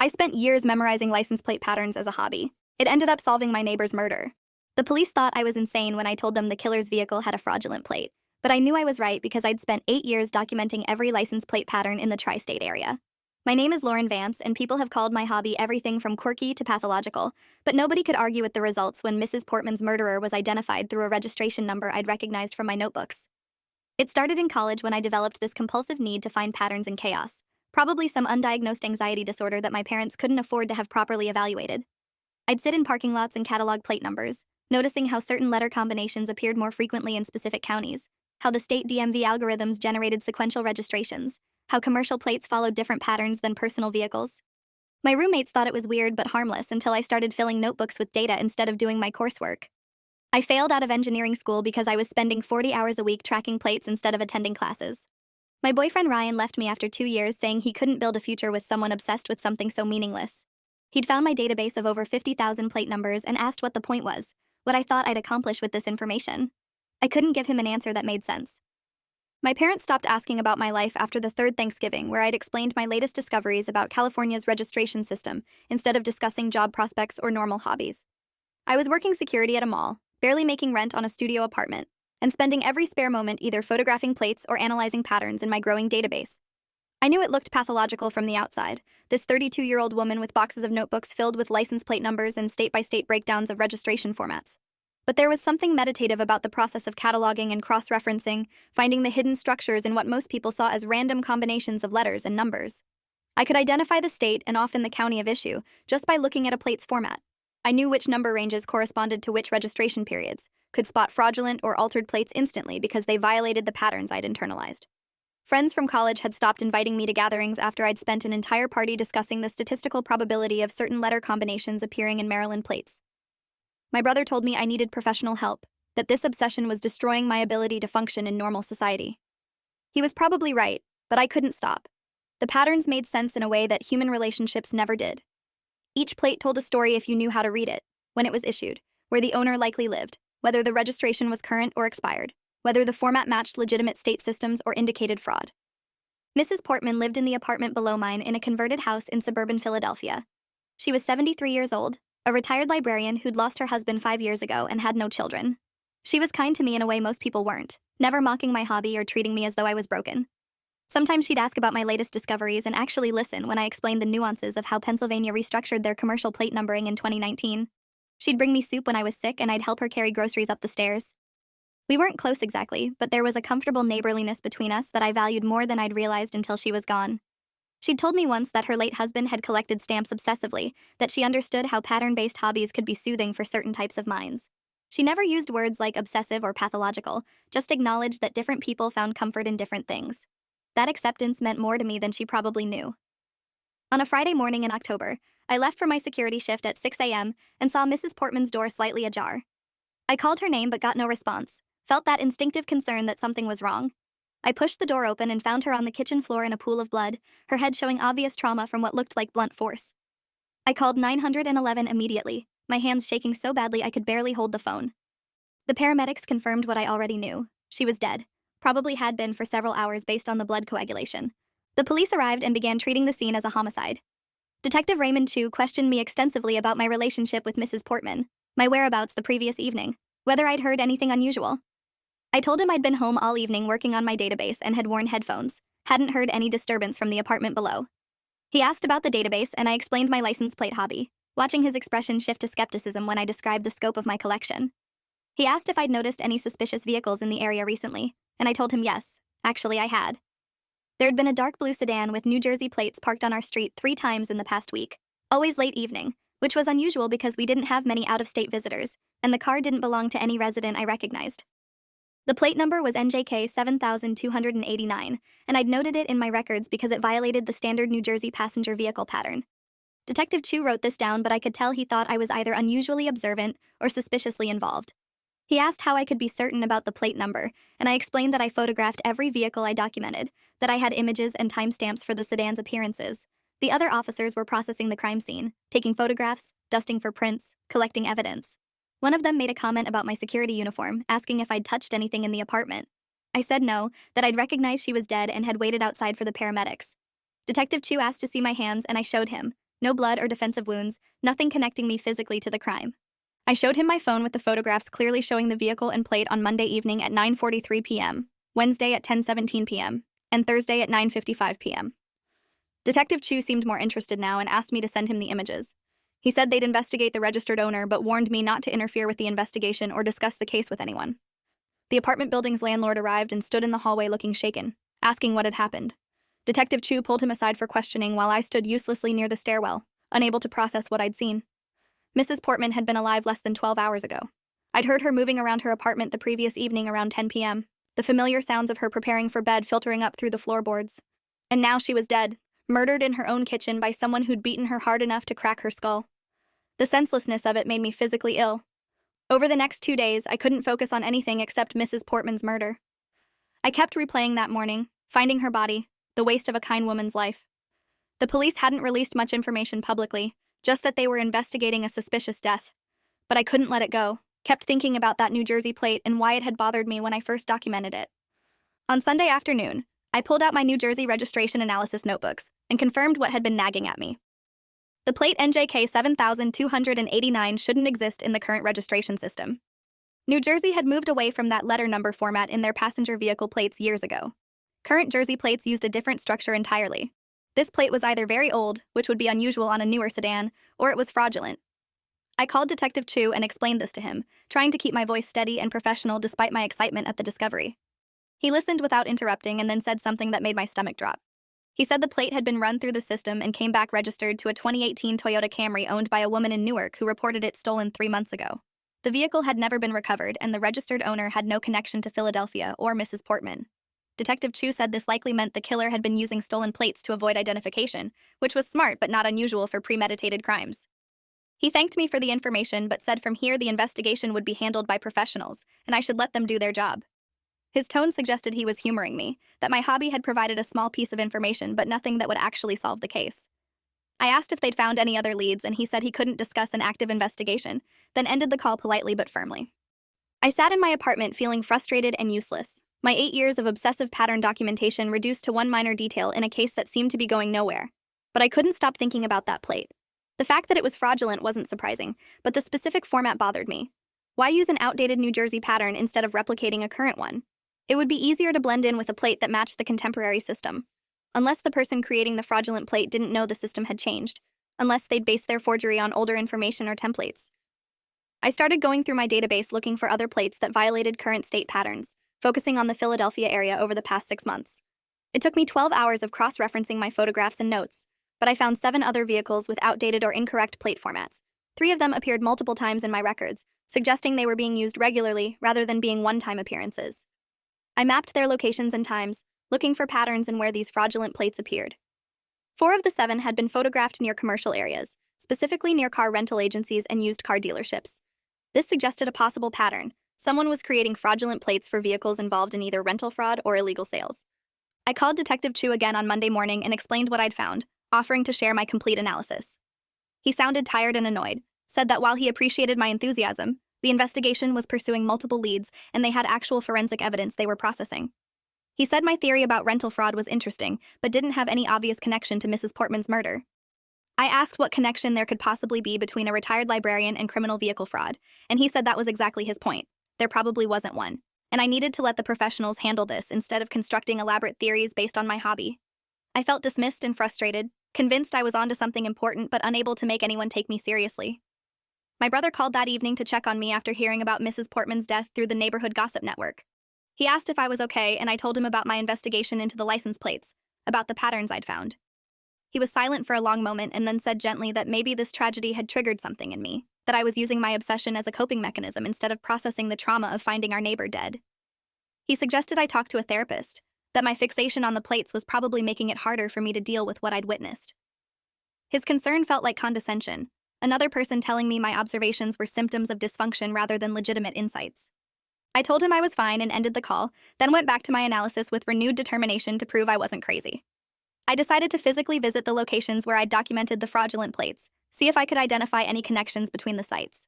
I spent years memorizing license plate patterns as a hobby. It ended up solving my neighbor's murder. The police thought I was insane when I told them the killer's vehicle had a fraudulent plate, but I knew I was right because I'd spent 8 years documenting every license plate pattern in the tri-state area. My name is Lauren Vance, and people have called my hobby everything from quirky to pathological, but nobody could argue with the results when Mrs. Portman's murderer was identified through a registration number I'd recognized from my notebooks. It started in college when I developed this compulsive need to find patterns in chaos, probably some undiagnosed anxiety disorder that my parents couldn't afford to have properly evaluated. I'd sit in parking lots and catalog plate numbers, noticing how certain letter combinations appeared more frequently in specific counties, how the state DMV algorithms generated sequential registrations, how commercial plates followed different patterns than personal vehicles. My roommates thought it was weird but harmless until I started filling notebooks with data instead of doing my coursework. I failed out of engineering school because I was spending 40 hours a week tracking plates instead of attending classes. My boyfriend Ryan left me after 2 years saying he couldn't build a future with someone obsessed with something so meaningless. He'd found my database of over 50,000 plate numbers and asked what the point was, what I thought I'd accomplish with this information. I couldn't give him an answer that made sense. My parents stopped asking about my life after the third Thanksgiving, where I'd explained my latest discoveries about California's registration system instead of discussing job prospects or normal hobbies. I was working security at a mall, barely making rent on a studio apartment, and spending every spare moment either photographing plates or analyzing patterns in my growing database. I knew it looked pathological from the outside, this 32-year-old woman with boxes of notebooks filled with license plate numbers and state-by-state breakdowns of registration formats. But there was something meditative about the process of cataloging and cross-referencing, finding the hidden structures in what most people saw as random combinations of letters and numbers. I could identify the state and often the county of issue just by looking at a plate's format. I knew which number ranges corresponded to which registration periods, could spot fraudulent or altered plates instantly because they violated the patterns I'd internalized. Friends from college had stopped inviting me to gatherings after I'd spent an entire party discussing the statistical probability of certain letter combinations appearing in Maryland plates. My brother told me I needed professional help, that this obsession was destroying my ability to function in normal society. He was probably right, but I couldn't stop. The patterns made sense in a way that human relationships never did. Each plate told a story if you knew how to read it, when it was issued, where the owner likely lived, whether the registration was current or expired, whether the format matched legitimate state systems or indicated fraud. Mrs. Portman lived in the apartment below mine in a converted house in suburban Philadelphia. She was 73 years old, a retired librarian who'd lost her husband 5 years ago and had no children. She was kind to me in a way most people weren't, never mocking my hobby or treating me as though I was broken. Sometimes she'd ask about my latest discoveries and actually listen when I explained the nuances of how Pennsylvania restructured their commercial plate numbering in 2019. She'd bring me soup when I was sick and I'd help her carry groceries up the stairs. We weren't close exactly, but there was a comfortable neighborliness between us that I valued more than I'd realized until she was gone. She'd told me once that her late husband had collected stamps obsessively, that she understood how pattern-based hobbies could be soothing for certain types of minds. She never used words like obsessive or pathological, just acknowledged that different people found comfort in different things. That acceptance meant more to me than she probably knew. On a Friday morning in October, I left for my security shift at 6 a.m. and saw Mrs. Portman's door slightly ajar. I called her name but got no response, felt that instinctive concern that something was wrong. I pushed the door open and found her on the kitchen floor in a pool of blood, her head showing obvious trauma from what looked like blunt force. I called 911 immediately, my hands shaking so badly I could barely hold the phone. The paramedics confirmed what I already knew. She was dead, probably had been for several hours based on the blood coagulation. The police arrived and began treating the scene as a homicide. Detective Raymond Chu questioned me extensively about my relationship with Mrs. Portman, my whereabouts the previous evening, whether I'd heard anything unusual. I told him I'd been home all evening working on my database and had worn headphones, hadn't heard any disturbance from the apartment below. He asked about the database and I explained my license plate hobby, watching his expression shift to skepticism when I described the scope of my collection. He asked if I'd noticed any suspicious vehicles in the area recently, and I told him yes, actually I had. There'd been a dark blue sedan with New Jersey plates parked on our street 3 times in the past week, always late evening, which was unusual because we didn't have many out-of-state visitors, and the car didn't belong to any resident I recognized. The plate number was NJK 7289, and I'd noted it in my records because it violated the standard New Jersey passenger vehicle pattern. Detective Chu wrote this down, but I could tell he thought I was either unusually observant or suspiciously involved. He asked how I could be certain about the plate number, and I explained that I photographed every vehicle I documented, that I had images and timestamps for the sedan's appearances. The other officers were processing the crime scene, taking photographs, dusting for prints, collecting evidence. One of them made a comment about my security uniform, asking if I'd touched anything in the apartment. I said no, that I'd recognized she was dead and had waited outside for the paramedics. Detective Chu asked to see my hands and I showed him, No blood or defensive wounds, nothing connecting me physically to the crime. I showed him my phone with the photographs clearly showing the vehicle and plate on Monday evening at 9:43 p.m., Wednesday at 10:17 p.m., and Thursday at 9:55 p.m. Detective Chu seemed more interested now and asked me to send him the images. He said they'd investigate the registered owner but warned me not to interfere with the investigation or discuss the case with anyone. The apartment building's landlord arrived and stood in the hallway looking shaken, asking what had happened. Detective Chu pulled him aside for questioning while I stood uselessly near the stairwell, unable to process what I'd seen. Mrs. Portman had been alive less than 12 hours ago. I'd heard her moving around her apartment the previous evening around 10 p.m., the familiar sounds of her preparing for bed filtering up through the floorboards. And now she was dead, murdered in her own kitchen by someone who'd beaten her hard enough to crack her skull. The senselessness of it made me physically ill. Over the next 2 days, I couldn't focus on anything except Mrs. Portman's murder. I kept replaying that morning, finding her body, the waste of a kind woman's life. The police hadn't released much information publicly, just that they were investigating a suspicious death. But I couldn't let it go, kept thinking about that New Jersey plate and why it had bothered me when I first documented it. On Sunday afternoon, I pulled out my New Jersey registration analysis notebooks and confirmed what had been nagging at me. The plate NJK 7289 shouldn't exist in the current registration system. New Jersey had moved away from that letter number format in their passenger vehicle plates years ago. Current Jersey plates used a different structure entirely. This plate was either very old, which would be unusual on a newer sedan, or it was fraudulent. I called Detective Chu and explained this to him, trying to keep my voice steady and professional despite my excitement at the discovery. He listened without interrupting and then said something that made my stomach drop. He said the plate had been run through the system and came back registered to a 2018 Toyota Camry owned by a woman in Newark who reported it stolen 3 months ago. The vehicle had never been recovered and the registered owner had no connection to Philadelphia or Mrs. Portman. Detective Chu said this likely meant the killer had been using stolen plates to avoid identification, which was smart but not unusual for premeditated crimes. He thanked me for the information but said from here the investigation would be handled by professionals, and I should let them do their job. His tone suggested he was humoring me, that my hobby had provided a small piece of information but nothing that would actually solve the case. I asked if they'd found any other leads and he said he couldn't discuss an active investigation, then ended the call politely but firmly. I sat in my apartment feeling frustrated and useless. My 8 years of obsessive pattern documentation reduced to one minor detail in a case that seemed to be going nowhere. But I couldn't stop thinking about that plate. The fact that it was fraudulent wasn't surprising, but the specific format bothered me. Why use an outdated New Jersey pattern instead of replicating a current one? It would be easier to blend in with a plate that matched the contemporary system. Unless the person creating the fraudulent plate didn't know the system had changed. Unless they'd based their forgery on older information or templates. I started going through my database looking for other plates that violated current state patterns, focusing on the Philadelphia area over the past 6 months. It took me 12 hours of cross-referencing my photographs and notes, but I found 7 other vehicles with outdated or incorrect plate formats. 3 of them appeared multiple times in my records, suggesting they were being used regularly rather than being one-time appearances. I mapped their locations and times, looking for patterns in where these fraudulent plates appeared. 4 of the 7 had been photographed near commercial areas, specifically near car rental agencies and used car dealerships. This suggested a possible pattern. Someone was creating fraudulent plates for vehicles involved in either rental fraud or illegal sales. I called Detective Chu again on Monday morning and explained what I'd found, offering to share my complete analysis. He sounded tired and annoyed, said that while he appreciated my enthusiasm, the investigation was pursuing multiple leads and they had actual forensic evidence they were processing. He said my theory about rental fraud was interesting, but didn't have any obvious connection to Mrs. Portman's murder. I asked what connection there could possibly be between a retired librarian and criminal vehicle fraud, and he said that was exactly his point. There probably wasn't one, and I needed to let the professionals handle this instead of constructing elaborate theories based on my hobby. I felt dismissed and frustrated, convinced I was onto something important but unable to make anyone take me seriously. My brother called that evening to check on me after hearing about Mrs. Portman's death through the neighborhood gossip network. He asked if I was okay, and I told him about my investigation into the license plates, about the patterns I'd found. He was silent for a long moment and then said gently that maybe this tragedy had triggered something in me, that I was using my obsession as a coping mechanism instead of processing the trauma of finding our neighbor dead. He suggested I talk to a therapist, that my fixation on the plates was probably making it harder for me to deal with what I'd witnessed. His concern felt like condescension, another person telling me my observations were symptoms of dysfunction rather than legitimate insights. I told him I was fine and ended the call, then went back to my analysis with renewed determination to prove I wasn't crazy. I decided to physically visit the locations where I'd documented the fraudulent plates, see if I could identify any connections between the sites.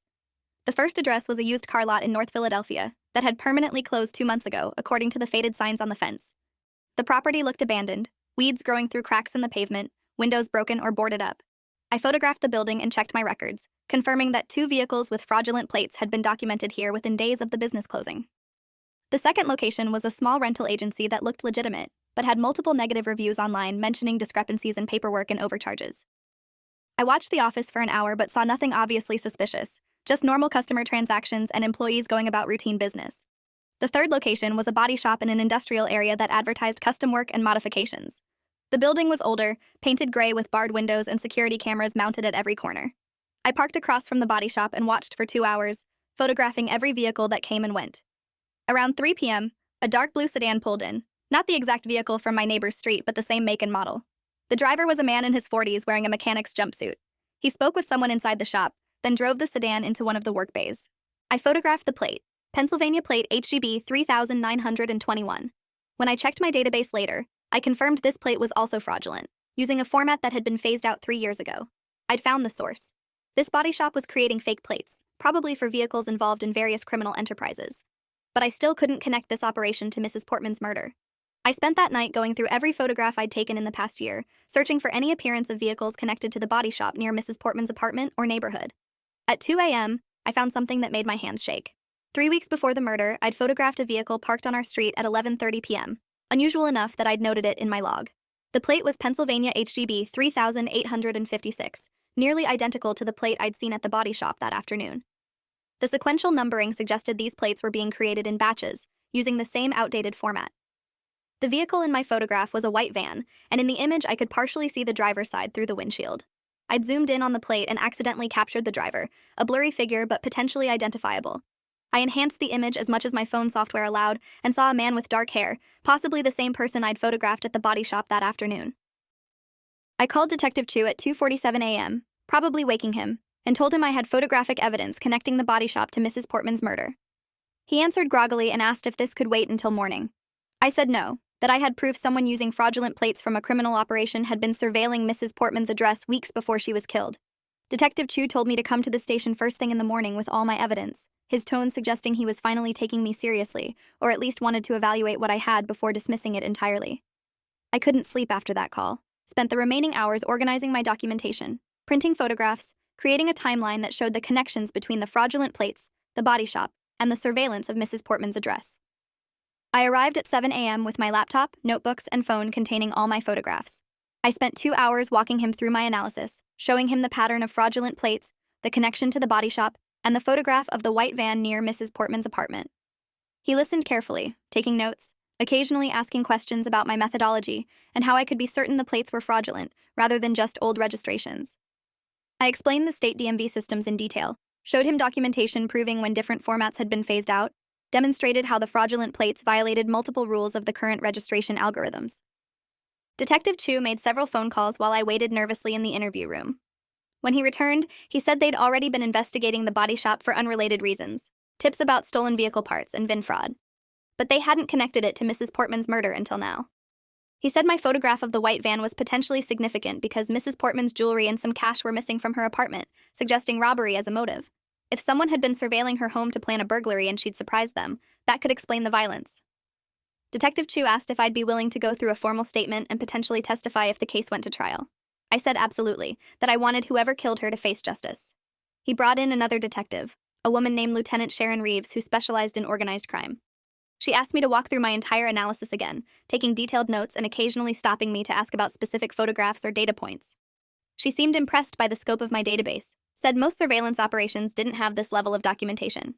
The first address was a used car lot in North Philadelphia that had permanently closed 2 months ago, according to the faded signs on the fence. The property looked abandoned, weeds growing through cracks in the pavement, windows broken or boarded up. I photographed the building and checked my records, confirming that 2 vehicles with fraudulent plates had been documented here within days of the business closing. The second location was a small rental agency that looked legitimate, but had multiple negative reviews online mentioning discrepancies in paperwork and overcharges. I watched the office for an hour but saw nothing obviously suspicious, just normal customer transactions and employees going about routine business. The third location was a body shop in an industrial area that advertised custom work and modifications. The building was older, painted gray with barred windows and security cameras mounted at every corner. I parked across from the body shop and watched for 2 hours, photographing every vehicle that came and went. Around 3 p.m., a dark blue sedan pulled in, not the exact vehicle from my neighbor's street, but the same make and model. The driver was a man in his 40s wearing a mechanic's jumpsuit. He spoke with someone inside the shop, then drove the sedan into one of the work bays. I photographed the plate, Pennsylvania plate HGB 3921. When I checked my database later, I confirmed this plate was also fraudulent, using a format that had been phased out 3 years ago. I'd found the source. This body shop was creating fake plates, probably for vehicles involved in various criminal enterprises. But I still couldn't connect this operation to Mrs. Portman's murder. I spent that night going through every photograph I'd taken in the past year, searching for any appearance of vehicles connected to the body shop near Mrs. Portman's apartment or neighborhood. At 2 a.m., I found something that made my hands shake. 3 weeks before the murder, I'd photographed a vehicle parked on our street at 11:30 p.m., unusual enough that I'd noted it in my log. The plate was Pennsylvania HGB 3856, nearly identical to the plate I'd seen at the body shop that afternoon. The sequential numbering suggested these plates were being created in batches, using the same outdated format. The vehicle in my photograph was a white van, and in the image I could partially see the driver's side through the windshield. I'd zoomed in on the plate and accidentally captured the driver, a blurry figure but potentially identifiable. I enhanced the image as much as my phone software allowed and saw a man with dark hair, possibly the same person I'd photographed at the body shop that afternoon. I called Detective Chu at 2:47 a.m., probably waking him, and told him I had photographic evidence connecting the body shop to Mrs. Portman's murder. He answered groggily and asked if this could wait until morning. I said no, that I had proof someone using fraudulent plates from a criminal operation had been surveilling Mrs. Portman's address weeks before she was killed. Detective Chu told me to come to the station first thing in the morning with all my evidence, his tone suggesting he was finally taking me seriously, or at least wanted to evaluate what I had before dismissing it entirely. I couldn't sleep after that call, spent the remaining hours organizing my documentation, printing photographs, creating a timeline that showed the connections between the fraudulent plates, the body shop, and the surveillance of Mrs. Portman's address. I arrived at 7 a.m. with my laptop, notebooks, and phone containing all my photographs. I spent 2 hours walking him through my analysis, showing him the pattern of fraudulent plates, the connection to the body shop, and the photograph of the white van near Mrs. Portman's apartment. He listened carefully, taking notes, occasionally asking questions about my methodology and how I could be certain the plates were fraudulent, rather than just old registrations. I explained the state DMV systems in detail, showed him documentation proving when different formats had been phased out, demonstrated how the fraudulent plates violated multiple rules of the current registration algorithms. Detective Chu made several phone calls while I waited nervously in the interview room. When he returned, he said they'd already been investigating the body shop for unrelated reasons, tips about stolen vehicle parts and VIN fraud. But they hadn't connected it to Mrs. Portman's murder until now. He said my photograph of the white van was potentially significant because Mrs. Portman's jewelry and some cash were missing from her apartment, suggesting robbery as a motive. If someone had been surveilling her home to plan a burglary and she'd surprised them, that could explain the violence. Detective Chu asked if I'd be willing to go through a formal statement and potentially testify if the case went to trial. I said absolutely, that I wanted whoever killed her to face justice. He brought in another detective, a woman named Lieutenant Sharon Reeves who specialized in organized crime. She asked me to walk through my entire analysis again, taking detailed notes and occasionally stopping me to ask about specific photographs or data points. She seemed impressed by the scope of my database, said most surveillance operations didn't have this level of documentation.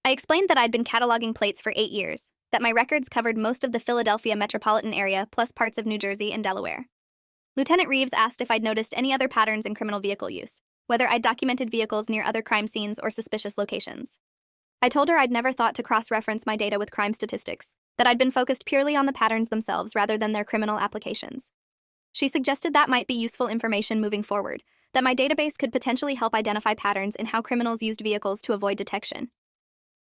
I explained that I'd been cataloging plates for 8 years, that my records covered most of the Philadelphia metropolitan area plus parts of New Jersey and Delaware. Lieutenant Reeves asked if I'd noticed any other patterns in criminal vehicle use, whether I'd documented vehicles near other crime scenes or suspicious locations. I told her I'd never thought to cross-reference my data with crime statistics, that I'd been focused purely on the patterns themselves rather than their criminal applications. She suggested that might be useful information moving forward, that my database could potentially help identify patterns in how criminals used vehicles to avoid detection.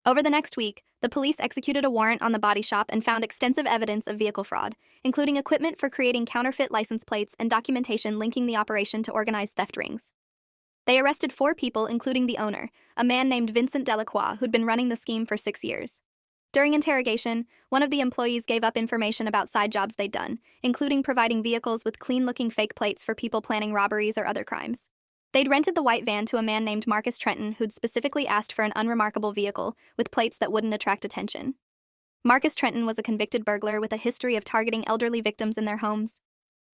Over the next week, the police executed a warrant on the body shop and found extensive evidence of vehicle fraud, including equipment for creating counterfeit license plates and documentation linking the operation to organized theft rings. They arrested 4 people, including the owner, a man named Vincent Delacroix, who'd been running the scheme for 6 years. During interrogation, one of the employees gave up information about side jobs they'd done, including providing vehicles with clean-looking fake plates for people planning robberies or other crimes. They'd rented the white van to a man named Marcus Trenton who'd specifically asked for an unremarkable vehicle with plates that wouldn't attract attention. Marcus Trenton was a convicted burglar with a history of targeting elderly victims in their homes.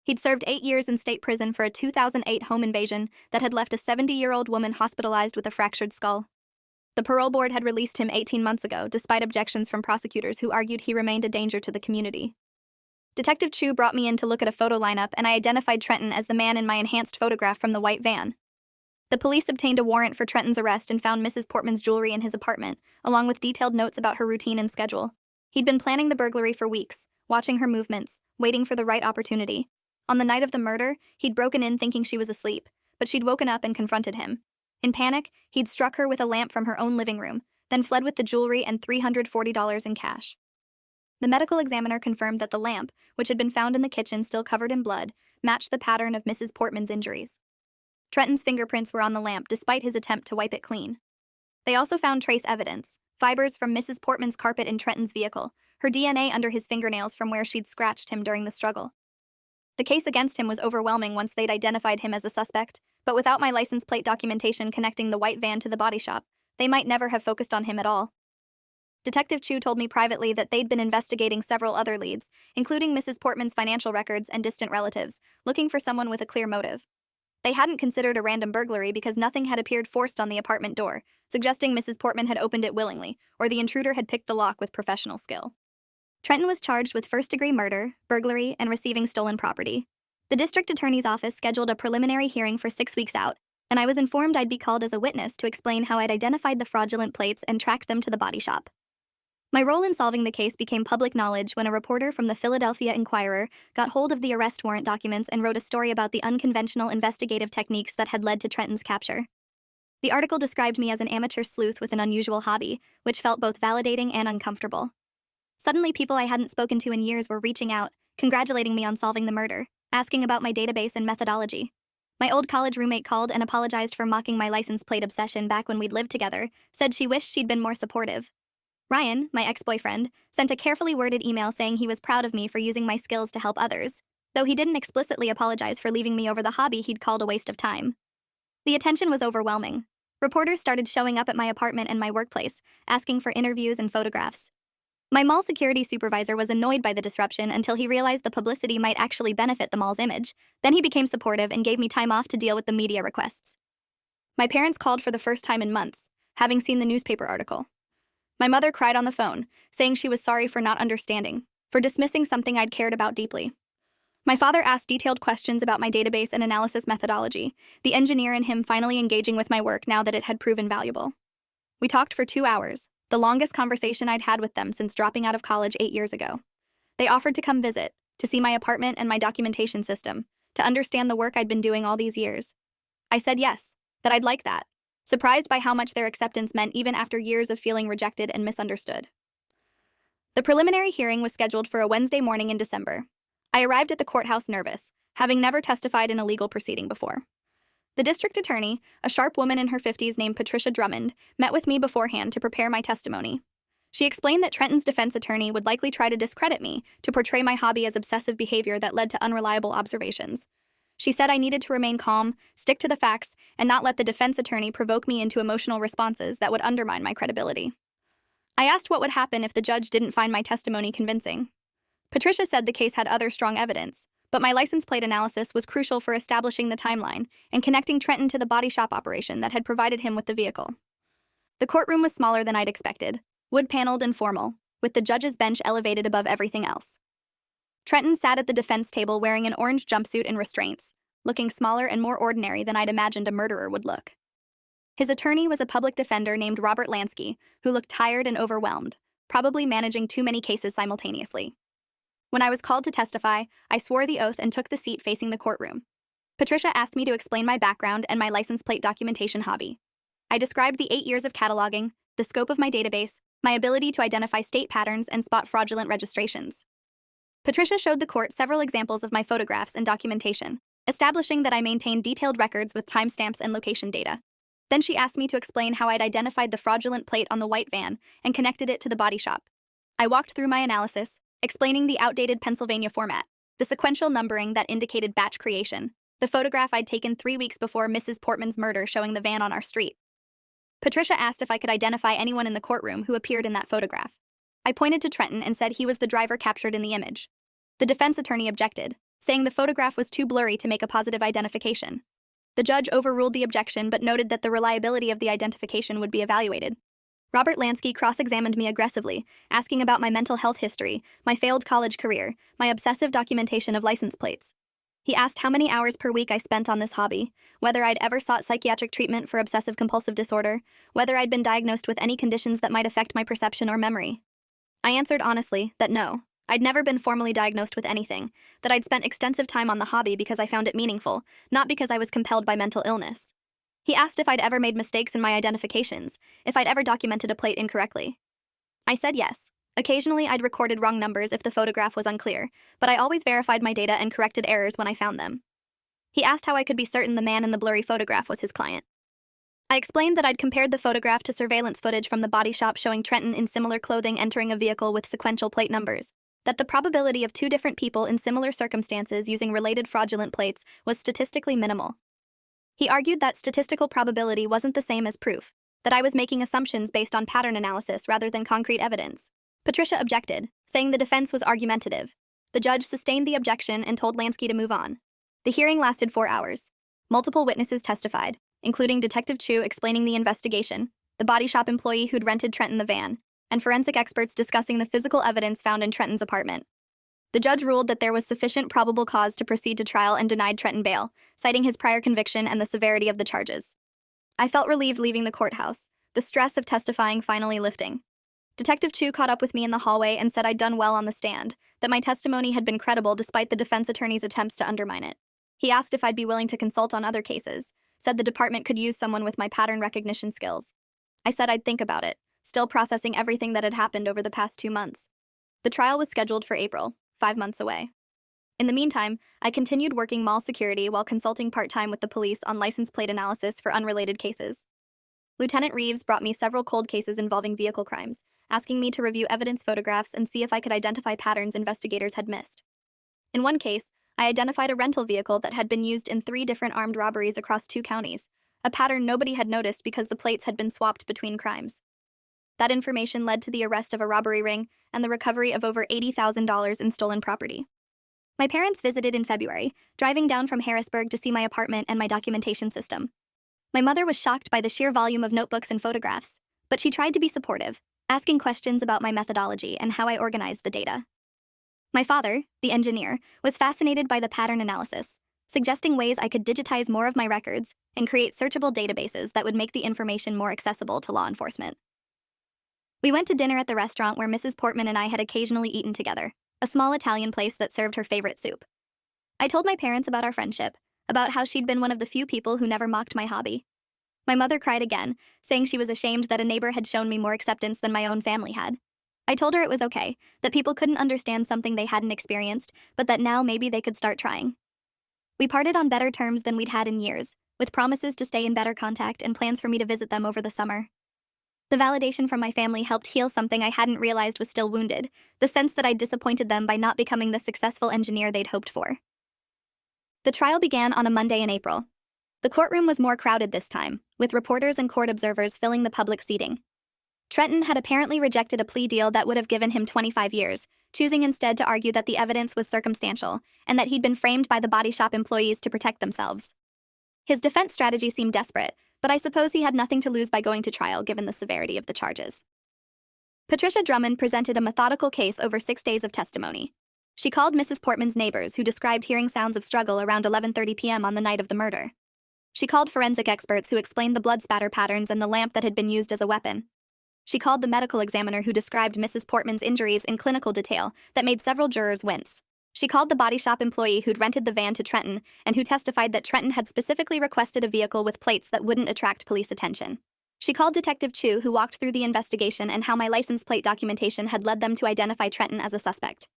He'd served 8 years in state prison for a 2008 home invasion that had left a 70-year-old woman hospitalized with a fractured skull. The parole board had released him 18 months ago, despite objections from prosecutors who argued he remained a danger to the community. Detective Chu brought me in to look at a photo lineup, and I identified Trenton as the man in my enhanced photograph from the white van. The police obtained a warrant for Trenton's arrest and found Mrs. Portman's jewelry in his apartment, along with detailed notes about her routine and schedule. He'd been planning the burglary for weeks, watching her movements, waiting for the right opportunity. On the night of the murder, he'd broken in thinking she was asleep, but she'd woken up and confronted him. In panic, he'd struck her with a lamp from her own living room, then fled with the jewelry and $340 in cash. The medical examiner confirmed that the lamp, which had been found in the kitchen still covered in blood, matched the pattern of Mrs. Portman's injuries. Trenton's fingerprints were on the lamp despite his attempt to wipe it clean. They also found trace evidence, fibers from Mrs. Portman's carpet in Trenton's vehicle, her DNA under his fingernails from where she'd scratched him during the struggle. The case against him was overwhelming once they'd identified him as a suspect, but without my license plate documentation connecting the white van to the body shop, they might never have focused on him at all. Detective Chu told me privately that they'd been investigating several other leads, including Mrs. Portman's financial records and distant relatives, looking for someone with a clear motive. They hadn't considered a random burglary because nothing had appeared forced on the apartment door, suggesting Mrs. Portman had opened it willingly, or the intruder had picked the lock with professional skill. Trenton was charged with first-degree murder, burglary, and receiving stolen property. The district attorney's office scheduled a preliminary hearing for 6 weeks out, and I was informed I'd be called as a witness to explain how I'd identified the fraudulent plates and tracked them to the body shop. My role in solving the case became public knowledge when a reporter from the Philadelphia Inquirer got hold of the arrest warrant documents and wrote a story about the unconventional investigative techniques that had led to Trenton's capture. The article described me as an amateur sleuth with an unusual hobby, which felt both validating and uncomfortable. Suddenly, people I hadn't spoken to in years were reaching out, congratulating me on solving the murder, asking about my database and methodology. My old college roommate called and apologized for mocking my license plate obsession back when we'd lived together, said she wished she'd been more supportive. Ryan, my ex-boyfriend, sent a carefully worded email saying he was proud of me for using my skills to help others, though he didn't explicitly apologize for leaving me over the hobby he'd called a waste of time. The attention was overwhelming. Reporters started showing up at my apartment and my workplace, asking for interviews and photographs. My mall security supervisor was annoyed by the disruption until he realized the publicity might actually benefit the mall's image. Then he became supportive and gave me time off to deal with the media requests. My parents called for the first time in months, having seen the newspaper article. My mother cried on the phone, saying she was sorry for not understanding, for dismissing something I'd cared about deeply. My father asked detailed questions about my database and analysis methodology, the engineer in him finally engaging with my work now that it had proven valuable. We talked for 2 hours, the longest conversation I'd had with them since dropping out of college 8 years ago. They offered to come visit, to see my apartment and my documentation system, to understand the work I'd been doing all these years. I said yes, that I'd like that, surprised by how much their acceptance meant even after years of feeling rejected and misunderstood. The preliminary hearing was scheduled for a Wednesday morning in December. I arrived at the courthouse nervous, having never testified in a legal proceeding before. The district attorney, a sharp woman in her 50s named Patricia Drummond, met with me beforehand to prepare my testimony. She explained that Trenton's defense attorney would likely try to discredit me to portray my hobby as obsessive behavior that led to unreliable observations. She said I needed to remain calm, stick to the facts, and not let the defense attorney provoke me into emotional responses that would undermine my credibility. I asked what would happen if the judge didn't find my testimony convincing. Patricia said the case had other strong evidence, but my license plate analysis was crucial for establishing the timeline and connecting Trenton to the body shop operation that had provided him with the vehicle. The courtroom was smaller than I'd expected, wood-paneled and formal, with the judge's bench elevated above everything else. Trenton sat at the defense table wearing an orange jumpsuit and restraints, looking smaller and more ordinary than I'd imagined a murderer would look. His attorney was a public defender named Robert Lansky, who looked tired and overwhelmed, probably managing too many cases simultaneously. When I was called to testify, I swore the oath and took the seat facing the courtroom. Patricia asked me to explain my background and my license plate documentation hobby. I described the 8 years of cataloging, the scope of my database, my ability to identify state patterns and spot fraudulent registrations. Patricia showed the court several examples of my photographs and documentation, establishing that I maintained detailed records with timestamps and location data. Then she asked me to explain how I'd identified the fraudulent plate on the white van and connected it to the body shop. I walked through my analysis, explaining the outdated Pennsylvania format, the sequential numbering that indicated batch creation, the photograph I'd taken 3 weeks before Mrs. Portman's murder showing the van on our street. Patricia asked if I could identify anyone in the courtroom who appeared in that photograph. I pointed to Trenton and said he was the driver captured in the image. The defense attorney objected, saying the photograph was too blurry to make a positive identification. The judge overruled the objection but noted that the reliability of the identification would be evaluated. Robert Lansky cross-examined me aggressively, asking about my mental health history, my failed college career, my obsessive documentation of license plates. He asked how many hours per week I spent on this hobby, whether I'd ever sought psychiatric treatment for obsessive-compulsive disorder, whether I'd been diagnosed with any conditions that might affect my perception or memory. I answered honestly that no, I'd never been formally diagnosed with anything, that I'd spent extensive time on the hobby because I found it meaningful, not because I was compelled by mental illness. He asked if I'd ever made mistakes in my identifications, if I'd ever documented a plate incorrectly. I said yes. Occasionally, I'd recorded wrong numbers if the photograph was unclear, but I always verified my data and corrected errors when I found them. He asked how I could be certain the man in the blurry photograph was his client. I explained that I'd compared the photograph to surveillance footage from the body shop showing Trenton in similar clothing entering a vehicle with sequential plate numbers, that the probability of 2 different people in similar circumstances using related fraudulent plates was statistically minimal. He argued that statistical probability wasn't the same as proof, that I was making assumptions based on pattern analysis rather than concrete evidence. Patricia objected, saying the defense was argumentative. The judge sustained the objection and told Lansky to move on. The hearing lasted 4 hours. Multiple witnesses testified, including Detective Chu explaining the investigation, the body shop employee who'd rented Trenton the van, and forensic experts discussing the physical evidence found in Trenton's apartment. The judge ruled that there was sufficient probable cause to proceed to trial and denied Trenton bail, citing his prior conviction and the severity of the charges. I felt relieved leaving the courthouse, the stress of testifying finally lifting. Detective Chu caught up with me in the hallway and said I'd done well on the stand, that my testimony had been credible despite the defense attorney's attempts to undermine it. He asked if I'd be willing to consult on other cases, said the department could use someone with my pattern recognition skills. I said I'd think about it, still processing everything that had happened over the past 2 months. The trial was scheduled for April, 5 months away. In the meantime, I continued working mall security while consulting part-time with the police on license plate analysis for unrelated cases. Lieutenant Reeves brought me several cold cases involving vehicle crimes, asking me to review evidence photographs and see if I could identify patterns investigators had missed. In one case, I identified a rental vehicle that had been used in 3 different armed robberies across 2 counties, a pattern nobody had noticed because the plates had been swapped between crimes. That information led to the arrest of a robbery ring and the recovery of over $80,000 in stolen property. My parents visited in February, driving down from Harrisburg to see my apartment and my documentation system. My mother was shocked by the sheer volume of notebooks and photographs, but she tried to be supportive, asking questions about my methodology and how I organized the data. My father, the engineer, was fascinated by the pattern analysis, suggesting ways I could digitize more of my records and create searchable databases that would make the information more accessible to law enforcement. We went to dinner at the restaurant where Mrs. Portman and I had occasionally eaten together, a small Italian place that served her favorite soup. I told my parents about our friendship, about how she'd been one of the few people who never mocked my hobby. My mother cried again, saying she was ashamed that a neighbor had shown me more acceptance than my own family had. I told her it was okay, that people couldn't understand something they hadn't experienced, but that now maybe they could start trying. We parted on better terms than we'd had in years, with promises to stay in better contact and plans for me to visit them over the summer. The validation from my family helped heal something I hadn't realized was still wounded, the sense that I'd disappointed them by not becoming the successful engineer they'd hoped for. The trial began on a Monday in April. The courtroom was more crowded this time, with reporters and court observers filling the public seating. Trenton had apparently rejected a plea deal that would have given him 25 years, choosing instead to argue that the evidence was circumstantial and that he'd been framed by the body shop employees to protect themselves. His defense strategy seemed desperate, but I suppose he had nothing to lose by going to trial given the severity of the charges. Patricia Drummond presented a methodical case over 6 days of testimony. She called Mrs. Portman's neighbors who described hearing sounds of struggle around 11:30 p.m. on the night of the murder. She called forensic experts who explained the blood spatter patterns and the lamp that had been used as a weapon. She called the medical examiner who described Mrs. Portman's injuries in clinical detail that made several jurors wince. She called the body shop employee who'd rented the van to Trenton and who testified that Trenton had specifically requested a vehicle with plates that wouldn't attract police attention. She called Detective Chu who walked through the investigation and how my license plate documentation had led them to identify Trenton as a suspect.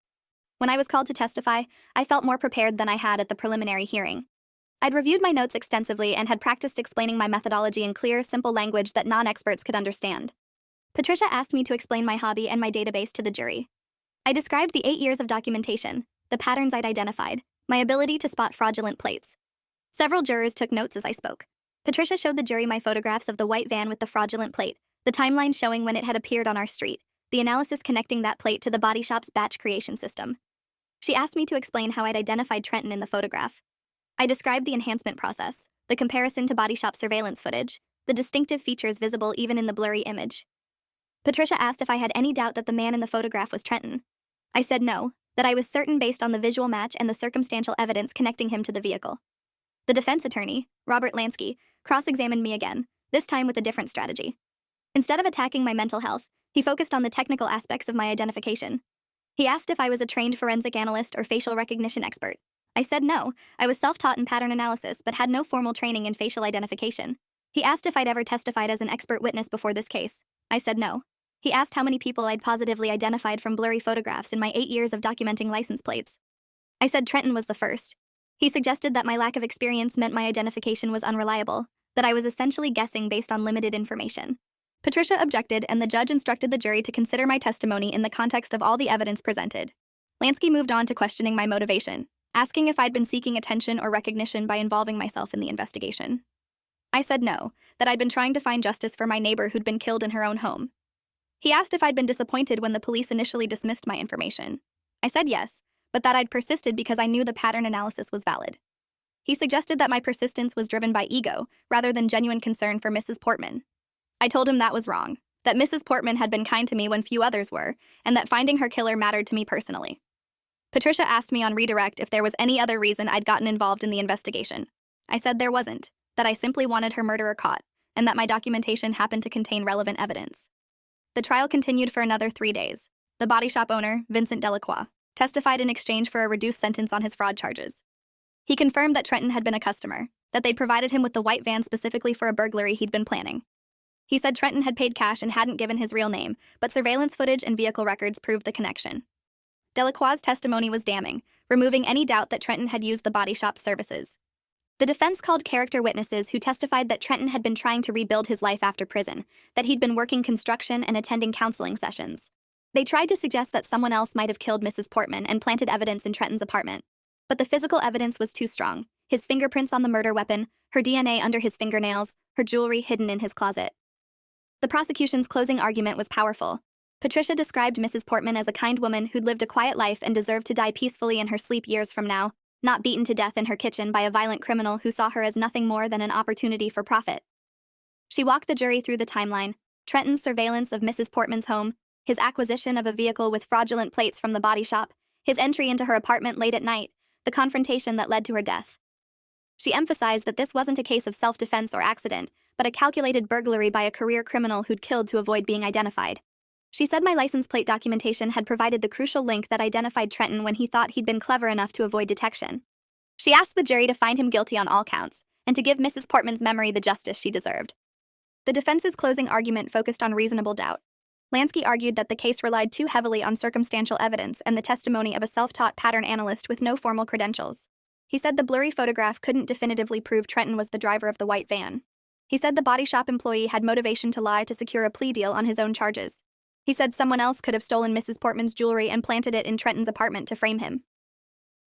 When I was called to testify, I felt more prepared than I had at the preliminary hearing. I'd reviewed my notes extensively and had practiced explaining my methodology in clear, simple language that non-experts could understand. Patricia asked me to explain my hobby and my database to the jury. I described the 8 years of documentation, the patterns I'd identified, my ability to spot fraudulent plates. Several jurors took notes as I spoke. Patricia showed the jury my photographs of the white van with the fraudulent plate, the timeline showing when it had appeared on our street, the analysis connecting that plate to the body shop's batch creation system. She asked me to explain how I'd identified Trenton in the photograph. I described the enhancement process, the comparison to body shop surveillance footage, the distinctive features visible even in the blurry image. Patricia asked if I had any doubt that the man in the photograph was Trenton. I said no, that I was certain based on the visual match and the circumstantial evidence connecting him to the vehicle. The defense attorney, Robert Lansky, cross-examined me again, this time with a different strategy. Instead of attacking my mental health, he focused on the technical aspects of my identification. He asked if I was a trained forensic analyst or facial recognition expert. I said no, I was self-taught in pattern analysis but had no formal training in facial identification. He asked if I'd ever testified as an expert witness before this case. I said no. He asked how many people I'd positively identified from blurry photographs in my 8 years of documenting license plates. I said Trenton was the first. He suggested that my lack of experience meant my identification was unreliable, that I was essentially guessing based on limited information. Patricia objected, and the judge instructed the jury to consider my testimony in the context of all the evidence presented. Lansky moved on to questioning my motivation, asking if I'd been seeking attention or recognition by involving myself in the investigation. I said no, that I'd been trying to find justice for my neighbor who'd been killed in her own home. He asked if I'd been disappointed when the police initially dismissed my information. I said yes, but that I'd persisted because I knew the pattern analysis was valid. He suggested that my persistence was driven by ego, rather than genuine concern for Mrs. Portman. I told him that was wrong, that Mrs. Portman had been kind to me when few others were, and that finding her killer mattered to me personally. Patricia asked me on redirect if there was any other reason I'd gotten involved in the investigation. I said there wasn't, that I simply wanted her murderer caught, and that my documentation happened to contain relevant evidence. The trial continued for another 3 days. The body shop owner, Vincent Delacroix, testified in exchange for a reduced sentence on his fraud charges. He confirmed that Trenton had been a customer, that they'd provided him with the white van specifically for a burglary he'd been planning. He said Trenton had paid cash and hadn't given his real name, but surveillance footage and vehicle records proved the connection. Delacroix's testimony was damning, removing any doubt that Trenton had used the body shop's services. The defense called character witnesses who testified that Trenton had been trying to rebuild his life after prison, that he'd been working construction and attending counseling sessions. They tried to suggest that someone else might have killed Mrs. Portman and planted evidence in Trenton's apartment. But the physical evidence was too strong. His fingerprints on the murder weapon, her DNA under his fingernails, her jewelry hidden in his closet. The prosecution's closing argument was powerful. Patricia described Mrs. Portman as a kind woman who'd lived a quiet life and deserved to die peacefully in her sleep years from now, not beaten to death in her kitchen by a violent criminal who saw her as nothing more than an opportunity for profit. She walked the jury through the timeline: Trenton's surveillance of Mrs. Portman's home, his acquisition of a vehicle with fraudulent plates from the body shop, his entry into her apartment late at night, the confrontation that led to her death. She emphasized that this wasn't a case of self-defense or accident, but a calculated burglary by a career criminal who'd killed to avoid being identified. She said my license plate documentation had provided the crucial link that identified Trenton when he thought he'd been clever enough to avoid detection. She asked the jury to find him guilty on all counts, and to give Mrs. Portman's memory the justice she deserved. The defense's closing argument focused on reasonable doubt. Lansky argued that the case relied too heavily on circumstantial evidence and the testimony of a self-taught pattern analyst with no formal credentials. He said the blurry photograph couldn't definitively prove Trenton was the driver of the white van. He said the body shop employee had motivation to lie to secure a plea deal on his own charges. He said someone else could have stolen Mrs. Portman's jewelry and planted it in Trenton's apartment to frame him.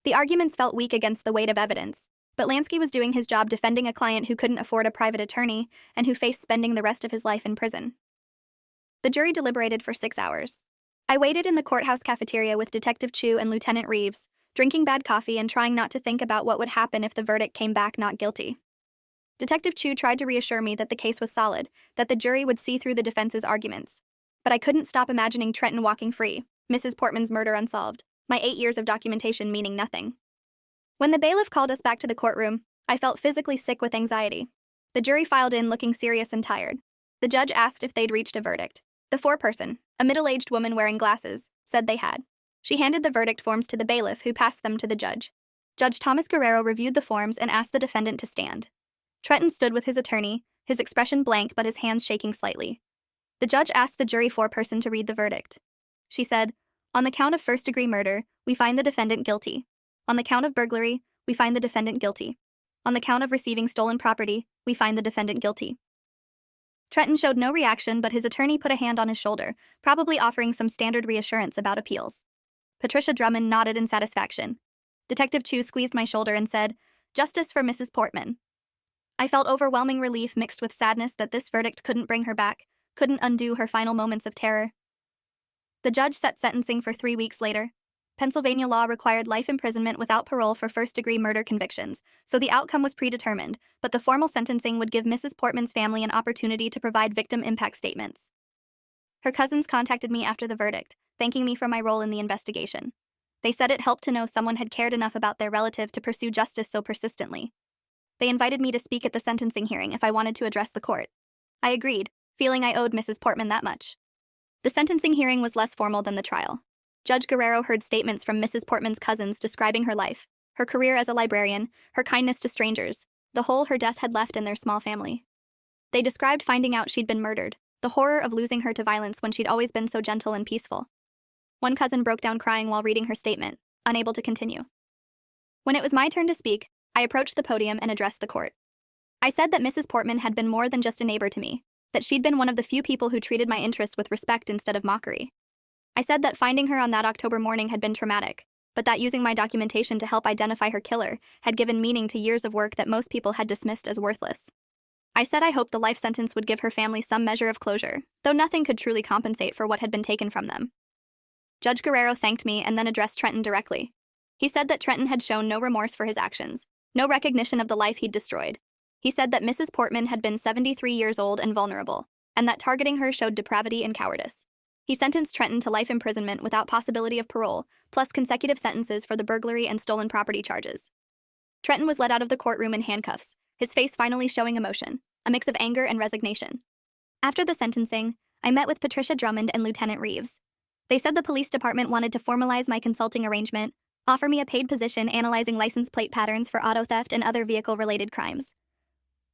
The arguments felt weak against the weight of evidence, but Lansky was doing his job defending a client who couldn't afford a private attorney and who faced spending the rest of his life in prison. The jury deliberated for 6 hours. I waited in the courthouse cafeteria with Detective Chu and Lieutenant Reeves, drinking bad coffee and trying not to think about what would happen if the verdict came back not guilty. Detective Chu tried to reassure me that the case was solid, that the jury would see through the defense's arguments. But I couldn't stop imagining Trenton walking free, Mrs. Portman's murder unsolved, my 8 years of documentation meaning nothing. When the bailiff called us back to the courtroom, I felt physically sick with anxiety. The jury filed in looking serious and tired. The judge asked if they'd reached a verdict. The foreperson, a middle-aged woman wearing glasses, said they had. She handed the verdict forms to the bailiff, who passed them to the judge. Judge Thomas Guerrero reviewed the forms and asked the defendant to stand. Trenton stood with his attorney, his expression blank but his hands shaking slightly. The judge asked the jury foreperson to read the verdict. She said, "On the count of first-degree murder, we find the defendant guilty. On the count of burglary, we find the defendant guilty. On the count of receiving stolen property, we find the defendant guilty." Trenton showed no reaction, but his attorney put a hand on his shoulder, probably offering some standard reassurance about appeals. Patricia Drummond nodded in satisfaction. Detective Chu squeezed my shoulder and said, Justice for Mrs. Portman. I felt overwhelming relief mixed with sadness that this verdict couldn't bring her back, couldn't undo her final moments of terror. The judge set sentencing for 3 weeks later. Pennsylvania law required life imprisonment without parole for first-degree murder convictions, so the outcome was predetermined, but the formal sentencing would give Mrs. Portman's family an opportunity to provide victim impact statements. Her cousins contacted me after the verdict, thanking me for my role in the investigation. They said it helped to know someone had cared enough about their relative to pursue justice so persistently. They invited me to speak at the sentencing hearing if I wanted to address the court. I agreed, feeling I owed Mrs. Portman that much. The sentencing hearing was less formal than the trial. Judge Guerrero heard statements from Mrs. Portman's cousins describing her life, her career as a librarian, her kindness to strangers, the hole her death had left in their small family. They described finding out she'd been murdered, the horror of losing her to violence when she'd always been so gentle and peaceful. One cousin broke down crying while reading her statement, unable to continue. When it was my turn to speak, I approached the podium and addressed the court. I said that Mrs. Portman had been more than just a neighbor to me, that she'd been one of the few people who treated my interests with respect instead of mockery. I said that finding her on that October morning had been traumatic, but that using my documentation to help identify her killer had given meaning to years of work that most people had dismissed as worthless. I said I hoped the life sentence would give her family some measure of closure, though nothing could truly compensate for what had been taken from them. Judge Guerrero thanked me and then addressed Trenton directly. He said that Trenton had shown no remorse for his actions, no recognition of the life he'd destroyed. He said that Mrs. Portman had been 73 years old and vulnerable, and that targeting her showed depravity and cowardice. He sentenced Trenton to life imprisonment without possibility of parole, plus consecutive sentences for the burglary and stolen property charges. Trenton was led out of the courtroom in handcuffs, his face finally showing emotion, a mix of anger and resignation. After the sentencing, I met with Patricia Drummond and Lieutenant Reeves. They said the police department wanted to formalize my consulting arrangement, offer me a paid position analyzing license plate patterns for auto theft and other vehicle-related crimes.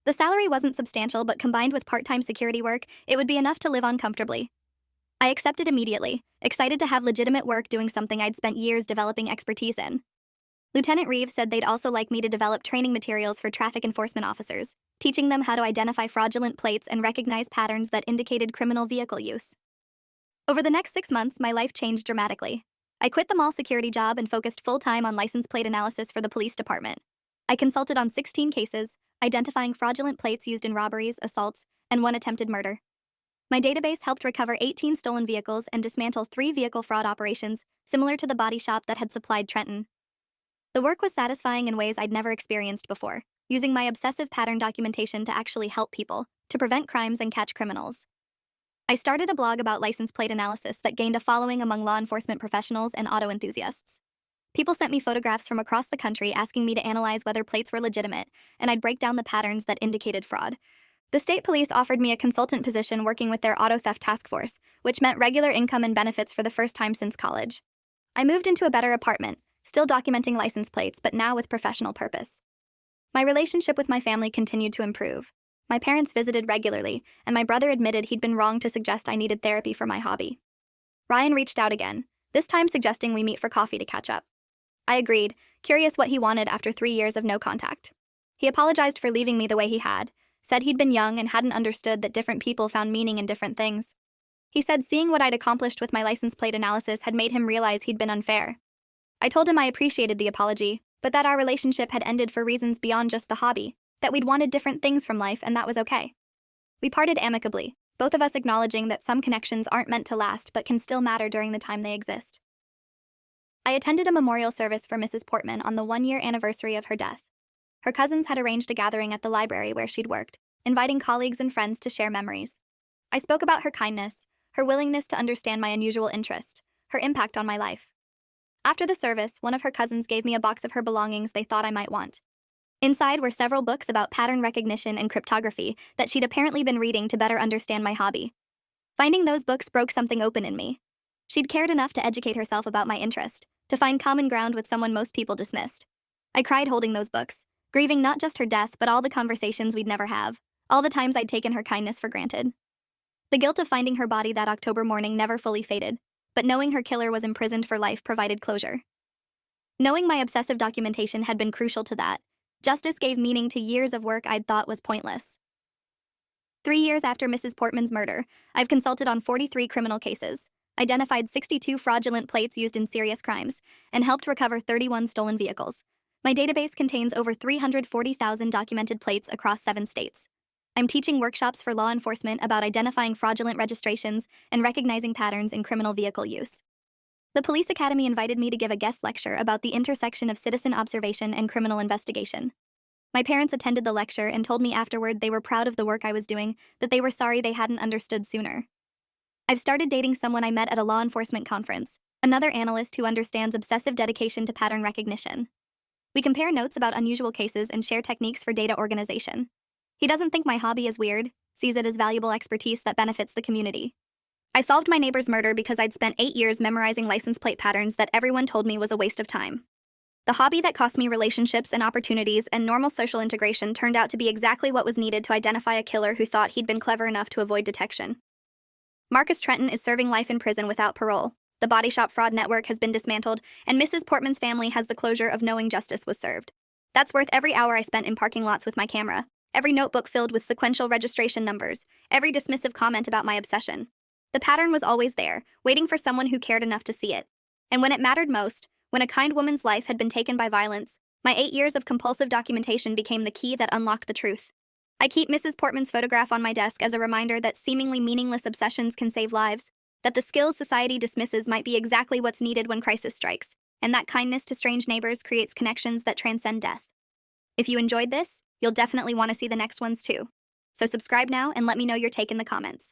The salary wasn't substantial, but combined with part-time security work, it would be enough to live on comfortably. I accepted immediately, excited to have legitimate work doing something I'd spent years developing expertise in. Lieutenant Reeves said they'd also like me to develop training materials for traffic enforcement officers, teaching them how to identify fraudulent plates and recognize patterns that indicated criminal vehicle use. Over the next 6 months, my life changed dramatically. I quit the mall security job and focused full-time on license plate analysis for the police department. I consulted on 16 cases, identifying fraudulent plates used in robberies, assaults, and 1 attempted murder. My database helped recover 18 stolen vehicles and dismantle 3 vehicle fraud operations, similar to the body shop that had supplied Trenton. The work was satisfying in ways I'd never experienced before, using my obsessive pattern documentation to actually help people, to prevent crimes and catch criminals. I started a blog about license plate analysis that gained a following among law enforcement professionals and auto enthusiasts. People sent me photographs from across the country asking me to analyze whether plates were legitimate, and I'd break down the patterns that indicated fraud. The state police offered me a consultant position working with their auto theft task force, which meant regular income and benefits for the first time since college. I moved into a better apartment, still documenting license plates, but now with professional purpose. My relationship with my family continued to improve. My parents visited regularly, and my brother admitted he'd been wrong to suggest I needed therapy for my hobby. Ryan reached out again, this time suggesting we meet for coffee to catch up. I agreed, curious what he wanted after 3 years of no contact. He apologized for leaving me the way he had, said he'd been young and hadn't understood that different people found meaning in different things. He said seeing what I'd accomplished with my license plate analysis had made him realize he'd been unfair. I told him I appreciated the apology, but that our relationship had ended for reasons beyond just the hobby, that we'd wanted different things from life and that was okay. We parted amicably, both of us acknowledging that some connections aren't meant to last but can still matter during the time they exist. I attended a memorial service for Mrs. Portman on the 1-year anniversary of her death. Her cousins had arranged a gathering at the library where she'd worked, inviting colleagues and friends to share memories. I spoke about her kindness, her willingness to understand my unusual interest, her impact on my life. After the service, one of her cousins gave me a box of her belongings they thought I might want. Inside were several books about pattern recognition and cryptography that she'd apparently been reading to better understand my hobby. Finding those books broke something open in me. She'd cared enough to educate herself about my interest, to find common ground with someone most people dismissed. I cried holding those books, grieving not just her death but all the conversations we'd never have, all the times I'd taken her kindness for granted. The guilt of finding her body that October morning never fully faded, but knowing her killer was imprisoned for life provided closure. Knowing my obsessive documentation had been crucial to that, justice gave meaning to years of work I'd thought was pointless. 3 years after Mrs. Portman's murder, I've consulted on 43 criminal cases, identified 62 fraudulent plates used in serious crimes, and helped recover 31 stolen vehicles. My database contains over 340,000 documented plates across 7 states. I'm teaching workshops for law enforcement about identifying fraudulent registrations and recognizing patterns in criminal vehicle use. The Police Academy invited me to give a guest lecture about the intersection of citizen observation and criminal investigation. My parents attended the lecture and told me afterward they were proud of the work I was doing, that they were sorry they hadn't understood sooner. I've started dating someone I met at a law enforcement conference, another analyst who understands obsessive dedication to pattern recognition. We compare notes about unusual cases and share techniques for data organization. He doesn't think my hobby is weird, sees it as valuable expertise that benefits the community. I solved my neighbor's murder because I'd spent 8 years memorizing license plate patterns that everyone told me was a waste of time. The hobby that cost me relationships and opportunities and normal social integration turned out to be exactly what was needed to identify a killer who thought he'd been clever enough to avoid detection. Marcus Trenton is serving life in prison without parole. The body shop fraud network has been dismantled, and Mrs. Portman's family has the closure of knowing justice was served. That's worth every hour I spent in parking lots with my camera, every notebook filled with sequential registration numbers, every dismissive comment about my obsession. The pattern was always there, waiting for someone who cared enough to see it. And when it mattered most, when a kind woman's life had been taken by violence, my 8 years of compulsive documentation became the key that unlocked the truth. I keep Mrs. Portman's photograph on my desk as a reminder that seemingly meaningless obsessions can save lives, that the skills society dismisses might be exactly what's needed when crisis strikes, and that kindness to strange neighbors creates connections that transcend death. If you enjoyed this, you'll definitely want to see the next ones too. So subscribe now and let me know your take in the comments.